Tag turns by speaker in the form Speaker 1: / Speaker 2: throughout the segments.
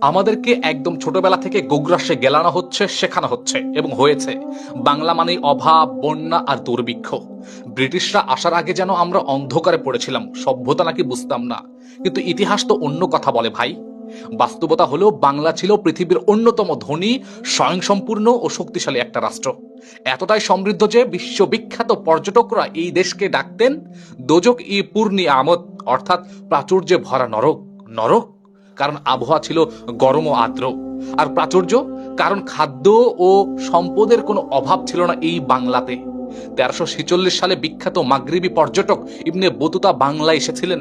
Speaker 1: আমাদেরকে একদম ছোটবেলা থেকে গোগ্রাসে গেলানো হচ্ছে, শেখানো হচ্ছে এবং হয়েছে বাংলা মানেই অভাব, বন্যা আর দুর্ভিক্ষ। ব্রিটিশরা আসার আগে যেন আমরা অন্ধকারে পড়েছিলাম, সভ্যতা নাকি বুঝতাম না। কিন্তু ইতিহাস তো অন্য কথা বলে ভাই। বাস্তবতা হলো বাংলা ছিল পৃথিবীর অন্যতম ধনী, স্বয়ংসম্পূর্ণ ও শক্তিশালী একটা রাষ্ট্র। এতটাই সমৃদ্ধ যে বিশ্ববিখ্যাত পর্যটকরা এই দেশকে ডাকতেন দোজক ই পূর্ণি আমদ, অর্থাৎ প্রাচুর্যে ভরা নরক। নরক কারণ আবহাওয়া ছিল গরম ও আর্দ্র, আর প্রাচুর্য কারণ খাদ্য ও সম্পদের কোনো অভাব ছিল না এই বাংলাতে। 1346 সালে বিখ্যাত মাগরিবি পর্যটক ইবনে বতুতা বাংলায় এসেছিলেন।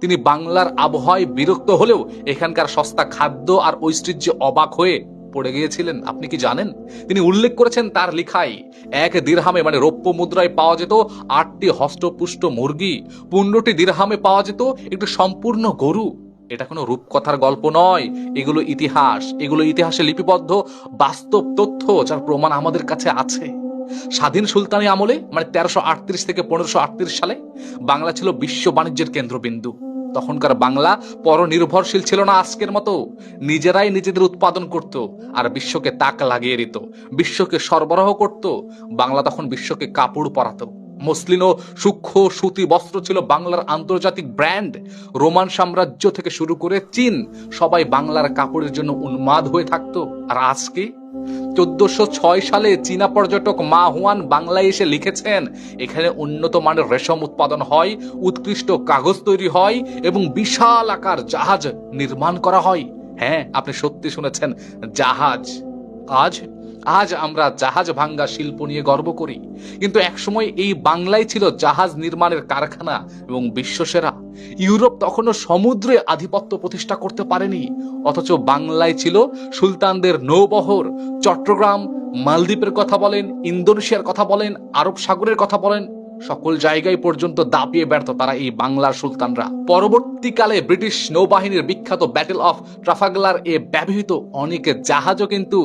Speaker 1: তিনি বাংলার আবহাওয়ায় বিরক্ত হলেও এখানকার সস্তা খাদ্য আর ঐশ্বর্যে অবাক হয়ে পড়ে গিয়েছিলেন। আপনি কি জানেন তিনি উল্লেখ করেছেন তার লিখায়, 1 দিরহামে মানে রৌপ্য মুদ্রায় পাওয়া যেত 8টি হষ্টপুষ্ট মুরগি, 15টি দিরহামে পাওয়া যেত একটি সম্পূর্ণ গরু। এটা কোনো রূপকথার গল্প নয়, এগুলো ইতিহাস, এগুলো ইতিহাসে লিপিবদ্ধ বাস্তব তথ্য, যার প্রমাণ আমাদের কাছে আছে। স্বাধীন সুলতানি আমলে মানে 1338 থেকে 1538 সালে বাংলা ছিল বিশ্ব বাণিজ্যের কেন্দ্রবিন্দু। তখনকার বাংলা পরনির্ভরশীল ছিল না আজকের মতো। নিজেরাই নিজেদের উৎপাদন করত আর বিশ্বকে তাক লাগিয়ে দিত, বিশ্বকে সরবরাহ করত। বাংলা তখন বিশ্বকে কাপড় পরাতো। মসলিন ও সূক্ষ্ম সুতি বস্ত্র ছিল বাংলার আন্তর্জাতিক ব্র্যান্ড। রোমান সাম্রাজ্য থেকে শুরু করে চীন সবাই বাংলার কাপড়ের জন্য উন্মাদ হয়ে থাকতো। আর আজকে 1406 সালে চীনা পর্যটক মা হুয়ান বাংলায় এসে লিখেছেন, এখানে উন্নত মানের রেশম উৎপাদন হয়, উৎকৃষ্ট কাগজ তৈরি হয় এবং বিশাল আকার জাহাজ নির্মাণ করা হয়। হ্যাঁ, আপনি সত্যি শুনেছেন, জাহাজ। আজ আজ আমরা জাহাজ ভাঙ্গা শিল্প নিয়ে গর্ব করি, কিন্তু একসময় এই বাংলায় ছিল জাহাজ নির্মাণের কারখানা এবং বিশ্বসেরা। ইউরোপ তখনও সমুদ্রে আধিপত্য প্রতিষ্ঠা করতে পারেনি, অথচ বাংলায় ছিল সুলতানদের নৌবহর। চট্টগ্রাম, মালদ্বীপের কথা বলেন, ইন্দোনেশিয়ার কথা বলেন, আরব সাগরের কথা বলেন, সকল জায়গায় পর্যন্ত দাপিয়ে ব্যর্থ তারা এই বাংলার সুলতানরা। পরবর্তীকালে ব্রিটিশ নৌবাহিনীর বিখ্যাত ব্যাটেল অফ ট্রাফালগার এ ব্যবহৃত অনেক জাহাজও কিন্তু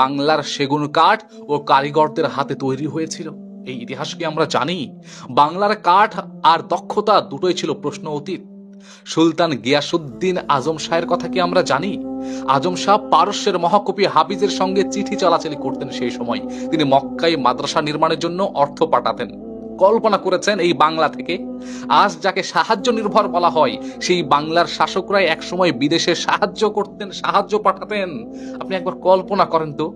Speaker 1: বাংলার সেগুন কাঠ ও কারিগরদের হাতে তৈরি হয়েছিল। এই ইতিহাস কি আমরা জানি? বাংলার কাঠ আর দক্ষতা দুটোই ছিল প্রশ্ন অতীত। সুলতান গিয়াসুদ্দিন আজম শাহের কথা কি আমরা জানি? আজম শাহ পারস্যের মহাকবি হাফিজের সঙ্গে চিঠি চালাচালি করতেন সেই সময়। তিনি মক্কায় মাদ্রাসা নির্মাণের জন্য অর্থ পাঠাতেন। কল্পনা করেছেন এই বাংলা থেকে আজ যাকে সাহায্য নির্ভর বলা হয়, সেই বাংলার শাসকরাই একসময় বিদেশে সাহায্য করতেন, সাহায্য পাঠাতেন। আপনি একবার কল্পনা করেন তো,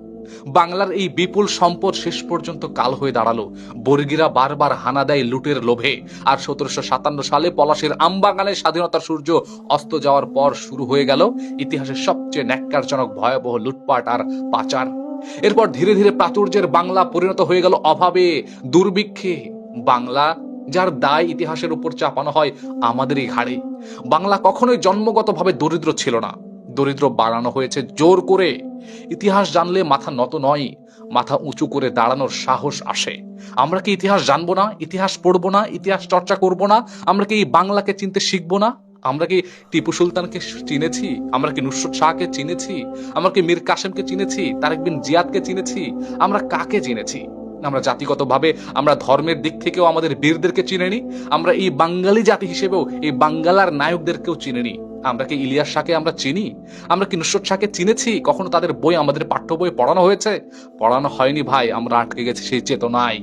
Speaker 1: বাংলার এই বিপুল সম্পদ শেষ পর্যন্ত কাল হয়ে দাঁড়ালো। বর্গীরা বারবার হানা দেয় লুটের লোভে, আর 1757 সালে পলাশীর আমবাগানে স্বাধীনতার সূর্য অস্ত যাওয়ার পর শুরু হয়ে গেল ইতিহাসের সবচেয়ে ন্যাক্কারজনক ভয়াবহ লুটপাট আর পাচার। এরপর ধীরে ধীরে প্রাচুর্যের বাংলা পরিণত হয়ে গেল অভাবে, দুর্ভিক্ষে। বাংলা যার দায় ইতিহাসের উপর চাপানো হয় আমাদেরই ঘাড়ে। বাংলা কখনোই জন্মগতভাবে দরিদ্র ছিল না, দরিদ্র বানানো হয়েছে জোর করে। ইতিহাস জানলে মাথা নত নয়, মাথা উঁচু করে দাঁড়ানোর সাহস আসে। আমরা কি ইতিহাস জানবো না, ইতিহাস পড়বো না, ইতিহাস চর্চা করবো না? আমরা কি এই বাংলাকে চিনতে শিখবো না? আমরা কি টিপু সুলতানকে চিনেছি? আমরা কি নুসরত শাহকে চিনেছি? আমরা কি মীর কাসেমকে চিনেছি? তারেক বিন জিয়াদকে চিনেছি? আমরা কাকে চিনেছি? আমরা জাতিগতভাবে, আমরা ধর্মের দিক থেকেও আমাদের বীরদেরকে চিনেনি। আমরা এই বাঙালি জাতি হিসেবেও এই বাঙ্গালার নায়কদেরকেও চিনেনি। আমরা কি ইলিয়াস শাহকে আমরা চিনি? আমরা কি নুসরত শাহকে চিনেছি? কখনো তাদের বই আমাদের পাঠ্য বই পড়ানো হয়েছে? পড়ানো হয়নি ভাই, আমরা আটকে গেছি সেই চেতনায়।